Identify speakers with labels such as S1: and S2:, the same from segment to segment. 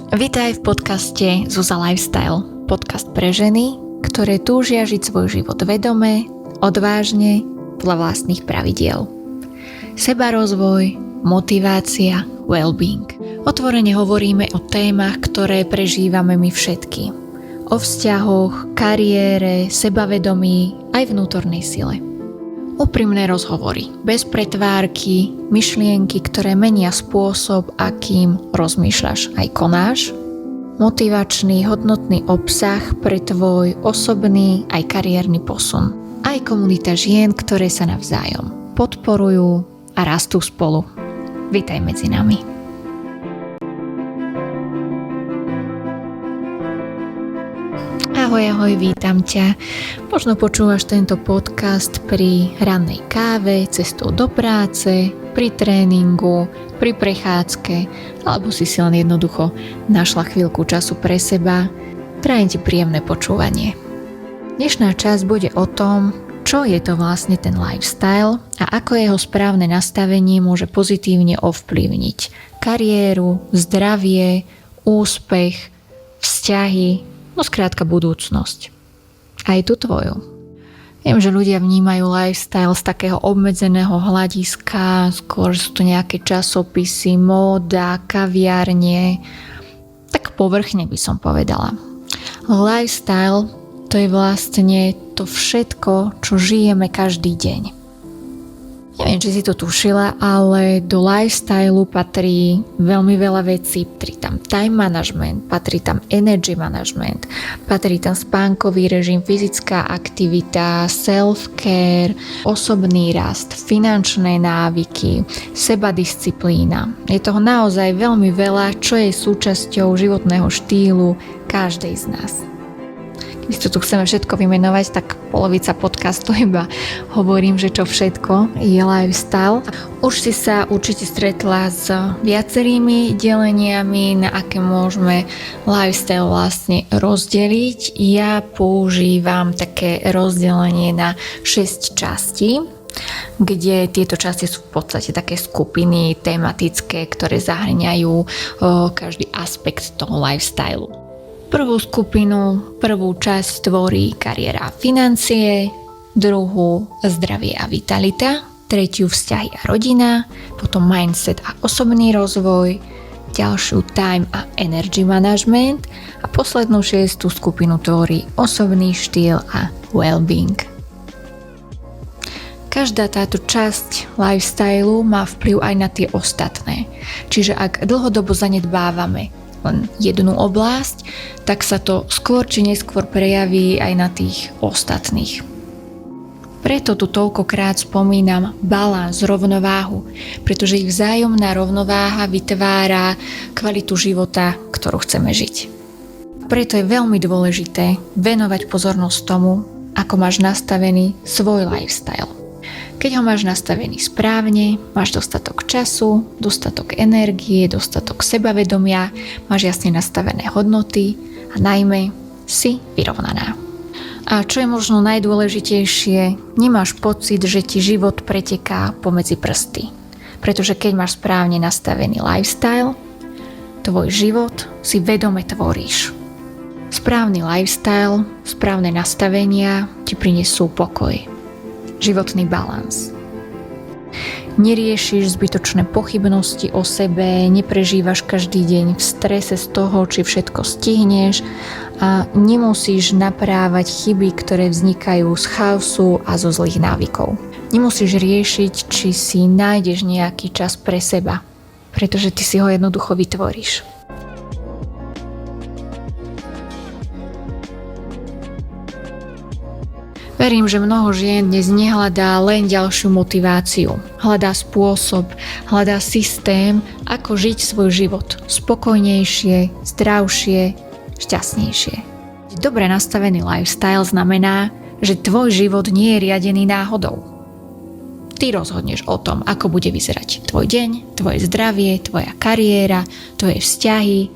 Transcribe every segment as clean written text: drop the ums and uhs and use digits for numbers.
S1: Vitaj v podcaste Zuza Lifestyle. Podcast pre ženy, ktoré túžia žiť svoj život vedome, odvážne, podľa vlastných pravidiel. Sebarozvoj, motivácia, well-being. Otvorene hovoríme o témach, ktoré prežívame my všetky. O vzťahoch, kariére, sebavedomí, aj vnútornej sile. Úprimné rozhovory, bez pretvárky, myšlienky, ktoré menia spôsob, akým rozmýšľaš aj konáš. Motivačný, hodnotný obsah pre tvoj osobný aj kariérny posun. Aj komunita žien, ktoré sa navzájom podporujú a rastú spolu. Vitaj medzi nami. Ahoj, vítam ťa. Možno počúvaš tento podcast pri rannej káve, cestou do práce, pri tréningu, pri prechádzke, alebo si len jednoducho našla chvíľku času pre seba. Prajem ti príjemné počúvanie. Dnešná časť bude o tom, čo je to vlastne ten lifestyle a ako jeho správne nastavenie môže pozitívne ovplyvniť kariéru, zdravie, úspech, vzťahy, no skrátka budúcnosť. Aj tu tvoju. Viem, že ľudia vnímajú lifestyle z takého obmedzeného hľadiska, skôr sú to nejaké časopisy, móda, kaviárne, tak povrchne by som povedala. Lifestyle to je vlastne to všetko, čo žijeme každý deň. Neviem, či si to tušila, ale do lifestylu patrí veľmi veľa vecí. Patrí tam time management, patrí tam energy management, patrí tam spánkový režim, fyzická aktivita, self-care, osobný rast, finančné návyky, sebadisciplína. Je toho naozaj veľmi veľa, čo je súčasťou životného štýlu každej z nás. Keď to tu chceme všetko vymenovať, tak polovica podcastu iba hovorím, že čo všetko je lifestyle. Už si sa určite stretla s viacerými deleniami, na aké môžeme lifestyle vlastne rozdeliť. Ja používam také rozdelenie na 6 častí, kde tieto časti sú v podstate také skupiny tematické, ktoré zahŕňajú každý aspekt toho lifestylu. Prvú časť tvorí kariéra a financie, druhú zdravie a vitalita, tretiu vzťahy a rodina, potom mindset a osobný rozvoj, ďalšiu time a energy management a poslednú šiestú skupinu tvorí osobný štýl a well-being. Každá táto časť lifestylu má vplyv aj na tie ostatné, čiže ak dlhodobo zanedbávame len jednu oblasť, tak sa to skôr či neskôr prejaví aj na tých ostatných. Preto tu toľkokrát spomínam balans, rovnováhu, pretože ich vzájomná rovnováha vytvára kvalitu života, ktorú chceme žiť. Preto je veľmi dôležité venovať pozornosť tomu, ako máš nastavený svoj lifestyle. Keď ho máš nastavený správne, máš dostatok času, dostatok energie, dostatok sebavedomia, máš jasne nastavené hodnoty a najmä si vyrovnaná. A čo je možno najdôležitejšie, nemáš pocit, že ti život preteká pomedzi prsty. Pretože keď máš správne nastavený lifestyle, tvoj život si vedome tvoríš. Správny lifestyle, správne nastavenia ti prinesú pokoj. Životný balans. Neriešiš zbytočné pochybnosti o sebe, neprežívaš každý deň v strese z toho, či všetko stihneš a nemusíš naprávať chyby, ktoré vznikajú z chaosu a zo zlých návykov. Nemusíš riešiť, či si nájdeš nejaký čas pre seba, pretože ty si ho jednoducho vytvoríš. Verím, že mnoho žien dnes nehľadá len ďalšiu motiváciu. Hľadá spôsob, hľadá systém, ako žiť svoj život spokojnejšie, zdravšie, šťastnejšie. Dobre nastavený lifestyle znamená, že tvoj život nie je riadený náhodou. Ty rozhodneš o tom, ako bude vyzerať tvoj deň, tvoje zdravie, tvoja kariéra, tvoje vzťahy,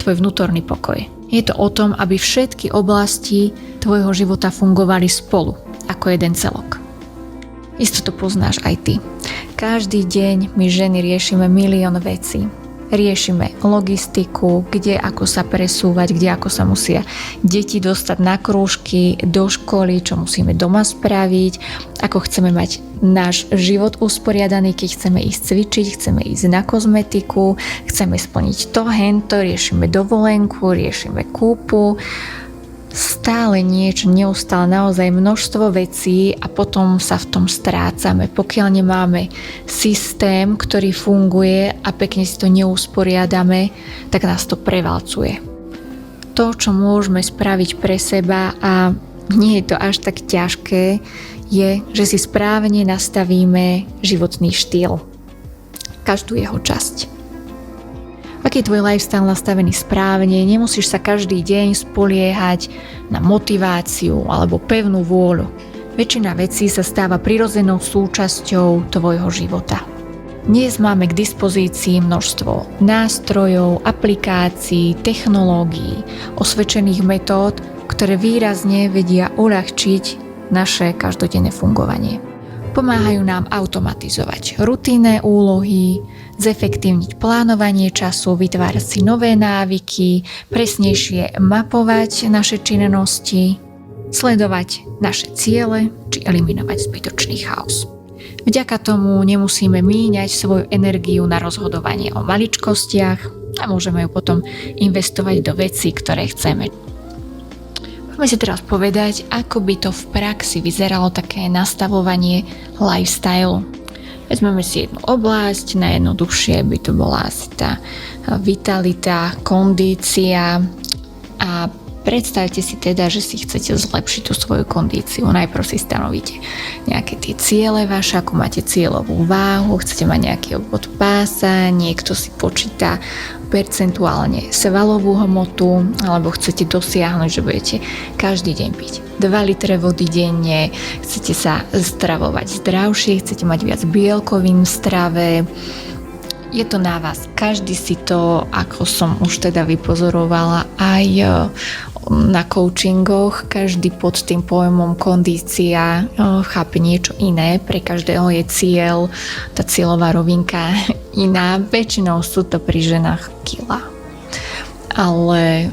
S1: tvoj vnútorný pokoj. Je to o tom, aby všetky oblasti tvojho života fungovali spolu, ako jeden celok. Isto to poznáš aj ty. Každý deň my ženy riešime milión vecí. riešime logistiku, kde ako sa presúvať, kde ako sa musia deti dostať na krúžky, do školy, čo musíme doma spraviť, ako chceme mať náš život usporiadaný, keď chceme ísť cvičiť, chceme ísť na kozmetiku, chceme splniť to, hento, riešime dovolenku, riešime kúpu, stále niečo, neustále naozaj množstvo vecí a potom sa v tom strácame. Pokiaľ nemáme systém, ktorý funguje a pekne si to neusporiadame, tak nás to prevalcuje. To, čo môžeme spraviť pre seba a nie je to až tak ťažké, je, že si správne nastavíme životný štýl. Každú jeho časť. Ak je tvoj lifestyle nastavený správne, nemusíš sa každý deň spoliehať na motiváciu alebo pevnú vôľu. Väčšina vecí sa stáva prirodzenou súčasťou tvojho života. Dnes máme k dispozícii množstvo nástrojov, aplikácií, technológií, osvedčených metód, ktoré výrazne vedia uľahčiť naše každodenné fungovanie. Pomáhajú nám automatizovať rutinné úlohy, zefektívniť plánovanie času, vytvárať si nové návyky, presnejšie mapovať naše činnosti, sledovať naše ciele či eliminovať zbytočný chaos. Vďaka tomu nemusíme míňať svoju energiu na rozhodovanie o maličkostiach a môžeme ju potom investovať do vecí, ktoré chceme. Poďme si teraz povedať, ako by to v praxi vyzeralo také nastavovanie lifestyle. Vezmeme si jednu oblasť, najjednoduchšie by to bola asi tá vitalita, kondícia a predstavte si teda, že si chcete zlepšiť tú svoju kondíciu. Najprv si stanovíte nejaké tie ciele vaše, ako máte cieľovú váhu, chcete mať nejaký obvod pása, niekto si počíta percentuálne svalovú hmotu, alebo chcete dosiahnuť, že budete každý deň piť 2 litre vody denne, chcete sa stravovať zdravšie, chcete mať viac bielkovín v strave. Je to na vás. Každý si to, ako som už teda vypozorovala aj na coachingoch, každý pod tým pojmom kondícia chápe niečo iné, pre každého je cieľ, tá cieľová rovinka iná, väčšinou sú to pri ženách kilá. Ale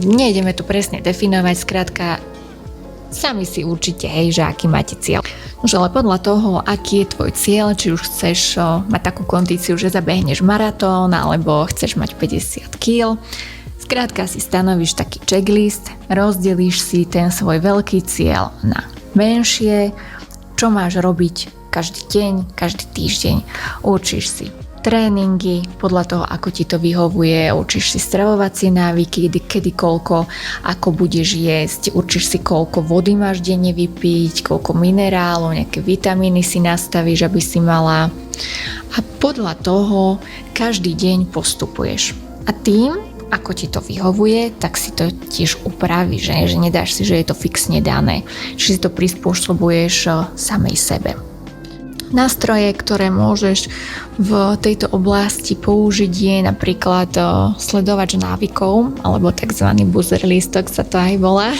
S1: nejdeme tu presne definovať, skrátka sami si určite, že aký máte cieľ. Už ale podľa toho, aký je tvoj cieľ, či už chceš mať takú kondíciu, že zabehneš maratón, alebo chceš mať 50 kg, skrátka si stanovíš taký checklist, rozdelíš si ten svoj veľký cieľ na menšie, čo máš robiť každý deň, každý týždeň. Určíš si tréningy podľa toho, ako ti to vyhovuje, určíš si stravovacie návyky, kedy koľko, ako budeš jesť, určíš si koľko vody máš denne vypiť, koľko minerálov, nejaké vitamíny si nastavíš, aby si mala a podľa toho každý deň postupuješ. A tým, ako ti to vyhovuje, tak si to tiež upravíš, že nedáš si, že je to fixne dané, že si to prispôsobuješ samej sebe. Nástroje, ktoré môžeš v tejto oblasti použiť, je napríklad sledovač návykov, alebo tzv. Buzzer lístok sa to aj volá,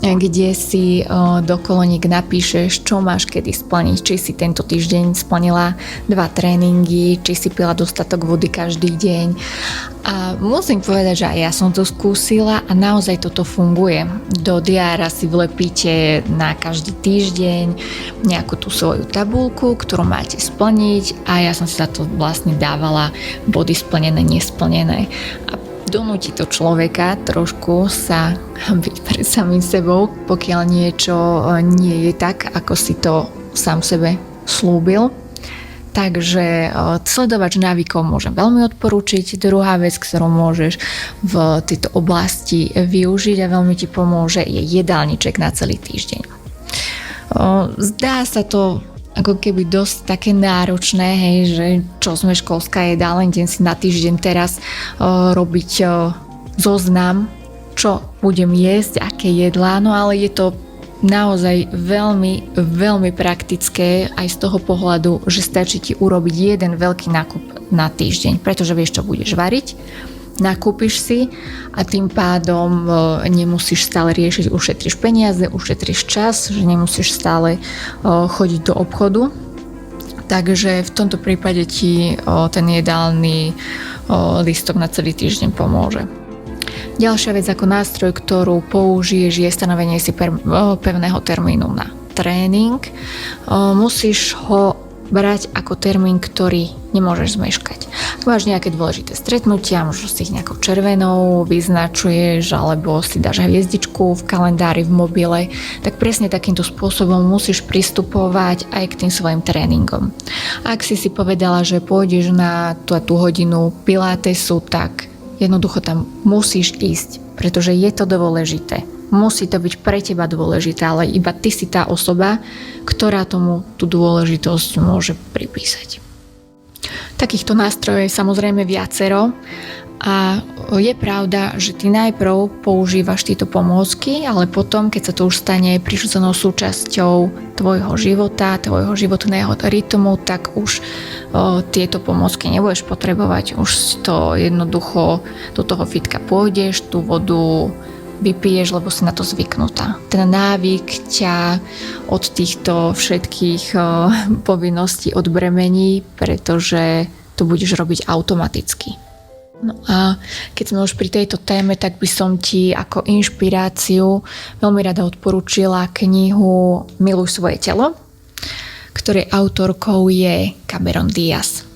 S1: kde si do kolóniek napíšeš, čo máš kedy splniť, či si tento týždeň splnila 2 tréningy, či si pila dostatok vody každý deň. A musím povedať, že aj ja som to skúsila a naozaj toto funguje. Do diára si vlepíte na každý týždeň nejakú tú svoju tabuľku, ktorú máte splniť a ja som si za to vlastne dávala body splnené, nesplnené. A donúti to človeka trošku sa byť pred samým sebou, pokiaľ niečo nie je tak, ako si to sám sebe slúbil. Takže sledovač návykov môžem veľmi odporúčiť. Druhá vec, ktorú môžeš v tejto oblasti využiť a veľmi ti pomôže, je jedálniček na celý týždeň. Zdá sa to ako keby dosť také náročné, hej, že čo sme školská jedáleň, idem si na týždeň teraz robiť zoznam, čo budem jesť, aké jedlá, no ale je to naozaj veľmi, veľmi praktické aj z toho pohľadu, že stačí ti urobiť jeden veľký nákup na týždeň, pretože vieš, čo budeš variť, nakúpiš si a tým pádom nemusíš stále riešiť, ušetríš peniaze, ušetríš čas, že nemusíš stále chodiť do obchodu. Takže v tomto prípade ti ten jedálny lístok na celý týždeň pomôže. Ďalšia vec ako nástroj, ktorú použiješ, je stanovenie si pevného termínu na tréning. Musíš ho brať ako termín, ktorý nemôžeš zmeškať. Ak máš nejaké dôležité stretnutia, možno si ich nejakou červenou vyznačuješ, alebo si dáš hviezdičku v kalendári, v mobile, tak presne takýmto spôsobom musíš pristupovať aj k tým svojim tréningom. Ak si povedala, že pôjdeš na tú hodinu pilatesu, tak jednoducho tam musíš ísť, pretože je to dôležité. Musí to byť pre teba dôležité, ale iba ty si tá osoba, ktorá tomu tú dôležitosť môže pripísať. Takýchto nástrojov je samozrejme viacero a je pravda, že ty najprv používaš tieto pomôcky, ale potom, keď sa to už stane prirodzenou súčasťou tvojho života, tvojho životného rytmu, tak už tieto pomôcky nebudeš potrebovať, už to jednoducho do toho fitka pôjdeš, tú vodu vypiješ, lebo si na to zvyknutá. Ten návyk ťa od týchto všetkých povinností odbremení, pretože to budeš robiť automaticky. No a keď sme už pri tejto téme, tak by som ti ako inšpiráciu veľmi rada odporúčila knihu Miluj svoje telo, ktorej autorkou je Cameron Diaz.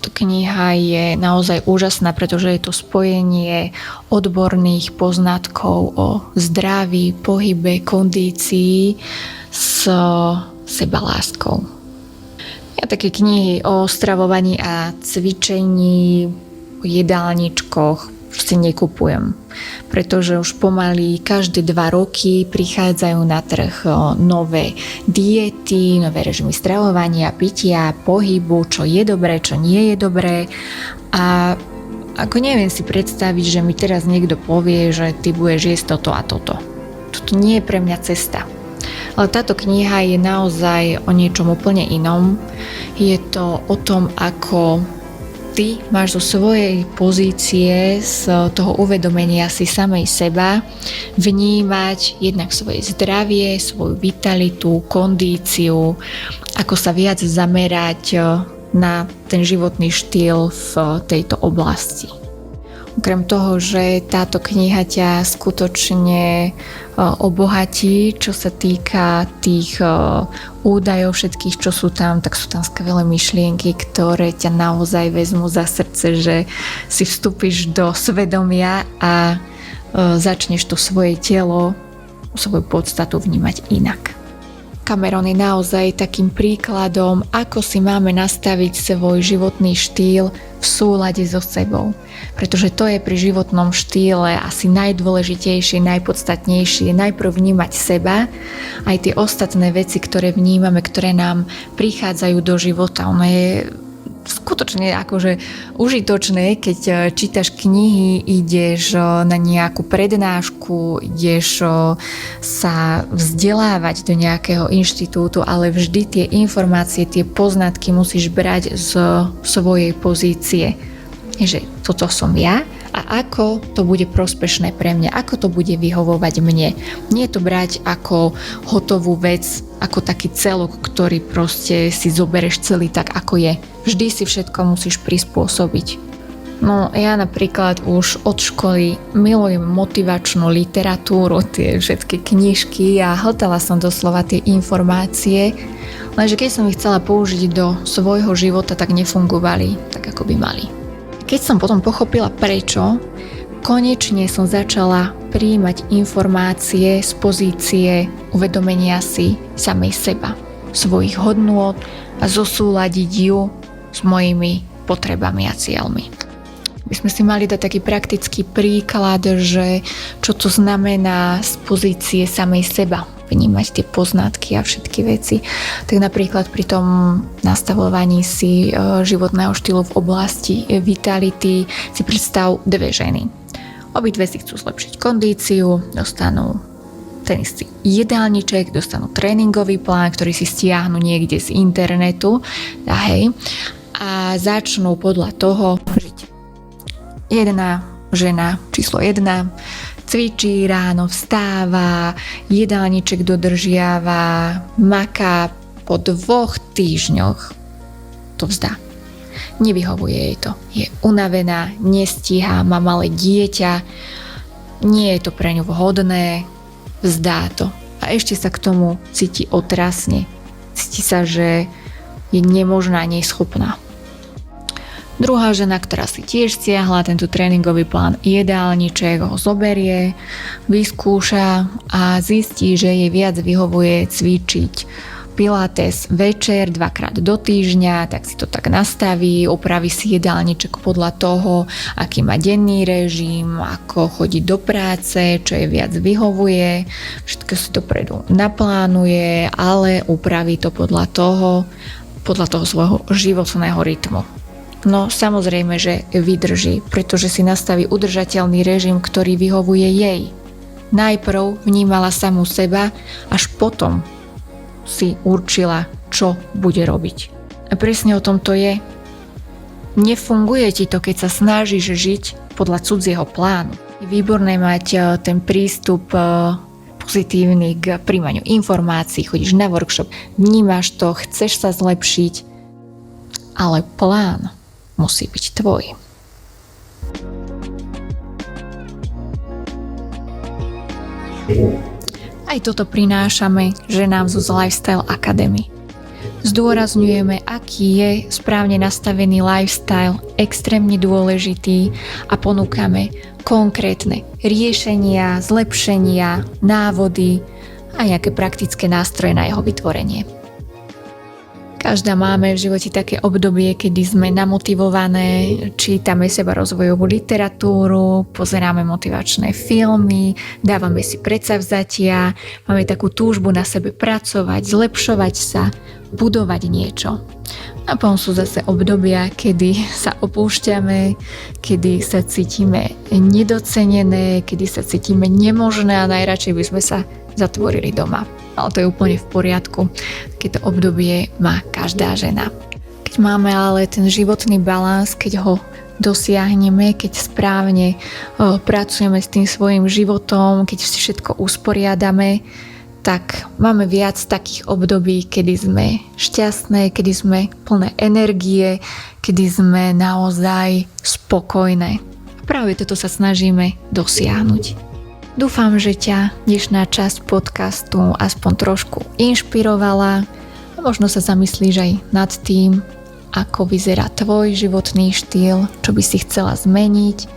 S1: Kniha je naozaj úžasná, pretože je to spojenie odborných poznatkov o zdraví, pohybe, kondícii s sebaláskou. Ja také knihy o stravovaní a cvičení, o jedálničkoch proste nekupujem, pretože už pomaly každé 2 roky prichádzajú na trh nové diety, nové režimy stravovania, pitia, pohybu, čo je dobré, čo nie je dobré. A ako neviem si predstaviť, že mi teraz niekto povie, že ty budeš jesť toto a toto. Toto nie je pre mňa cesta. Ale táto kniha je naozaj o niečom úplne inom. Je to o tom, ako ty máš zo svojej pozície, z toho uvedomenia si samej seba vnímať jednak svoje zdravie, svoju vitalitu, kondíciu, ako sa viac zamerať na ten životný štýl v tejto oblasti. Okrem toho, že táto kniha ťa skutočne obohatí, čo sa týka tých údajov všetkých, čo sú tam, tak sú tam skvelé myšlienky, ktoré ťa naozaj vezmú za srdce, že si vstúpiš do svedomia a začneš to svoje telo, svoju podstatu vnímať inak. Cameron je naozaj takým príkladom, ako si máme nastaviť svoj životný štýl v súlade so sebou. Pretože to je pri životnom štýle asi najdôležitejšie, najpodstatnejšie. Najprv vnímať seba, aj tie ostatné veci, ktoré vnímame, ktoré nám prichádzajú do života. Ono je skutočne akože užitočné, keď čítaš knihy, ideš na nejakú prednášku, ideš sa vzdelávať do nejakého inštitútu, ale vždy tie informácie, tie poznatky musíš brať z svojej pozície. Že toto som ja a ako to bude prospešné pre mňa, ako to bude vyhovovať mne. Nie to brať ako hotovú vec, ako taký celok, ktorý proste si zobereš celý tak, ako je. Vždy si všetko musíš prispôsobiť. No ja napríklad už od školy milujem motivačnú literatúru, tie všetky knižky a hltala som doslova tie informácie, lenže keď som ich chcela použiť do svojho života, tak nefungovali tak, ako by mali. Keď som potom pochopila prečo, konečne som začala prijímať informácie z pozície uvedomenia si samej seba, svojich hodnôt a zosúladiť ju s mojimi potrebami a cieľmi. My sme si mali dať taký praktický príklad, že čo to znamená z pozície samej seba vnímať tie poznatky a všetky veci. Tak napríklad pri tom nastavovaní si životného štýlu v oblasti vitality si predstav 2 ženy. Obidve si chcú zlepšiť kondíciu, dostanú ten istý jedálniček, dostanú tréningový plán, ktorý si stiahnu niekde z internetu a začnú podľa toho žiť. Jedna žena, číslo 1, cvičí, ráno vstáva, jedálniček dodržiava, maká po 2 týždňoch to vzdá. Nevyhovuje jej to. Je unavená, nestíha, má malé dieťa, nie je to pre ňu vhodné, vzdá to. A ešte sa k tomu cíti otrasne. Cíti sa, že je nemožná, neschopná. Druhá žena, ktorá si tiež stiahla tento tréningový plán jedálniček, ho zoberie, vyskúša a zistí, že jej viac vyhovuje cvičiť pilates večer 2-krát do týždňa, tak si to tak nastaví, opraví si jedálniček podľa toho, aký má denný režim, ako chodí do práce, čo jej viac vyhovuje, všetko si dopredu naplánuje, ale upraví to podľa toho svojho životného rytmu. No samozrejme, že vydrží, pretože si nastaví udržateľný režim, ktorý vyhovuje jej. Najprv vnímala samú seba, až potom si určila, čo bude robiť. A presne o tom to je. Nefunguje ti to, keď sa snažíš žiť podľa cudzieho plánu. Je výborné mať ten prístup pozitívny k príjmaniu informácií, chodíš na workshop, vnímaš to, chceš sa zlepšiť, ale plán musí byť tvoj. Aj toto prinášame ženám zo Lifestyle Academy. Zdôrazňujeme, aký je správne nastavený lifestyle extrémne dôležitý a ponúkame konkrétne riešenia, zlepšenia, návody a nejaké praktické nástroje na jeho vytvorenie. Každá máme v živote také obdobie, kedy sme namotivované, čítame sebarozvojovú literatúru, pozeráme motivačné filmy, dávame si predsavzatia, máme takú túžbu na sebe pracovať, zlepšovať sa, budovať niečo. A potom sú zase obdobia, kedy sa opúšťame, kedy sa cítime nedocenené, kedy sa cítime nemožné a najradšej by sme sa zatvorili doma. Ale to je úplne v poriadku, keď to obdobie má každá žena. Keď máme ale ten životný balans, keď ho dosiahneme, keď správne pracujeme s tým svojim životom, keď si všetko usporiadame, tak máme viac takých období, kedy sme šťastné, kedy sme plné energie, kedy sme naozaj spokojné. A práve toto sa snažíme dosiahnuť. Dúfam, že ťa dnešná časť podcastu aspoň trošku inšpirovala a možno sa zamyslíš aj nad tým, ako vyzerá tvoj životný štýl, čo by si chcela zmeniť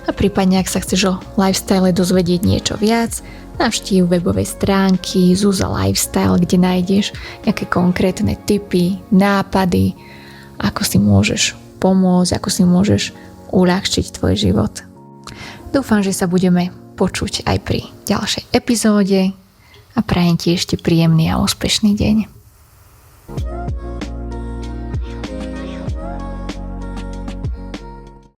S1: a prípadne, ak sa chceš o lifestyle dozvedieť niečo viac, navštív webové stránky Zuza Lifestyle, kde nájdeš nejaké konkrétne tipy, nápady, ako si môžeš pomôcť, ako si môžeš uľahčiť tvoj život. Dúfam, že sa budeme počuť aj pri ďalšej epizóde a prajem ti ešte príjemný a úspešný deň.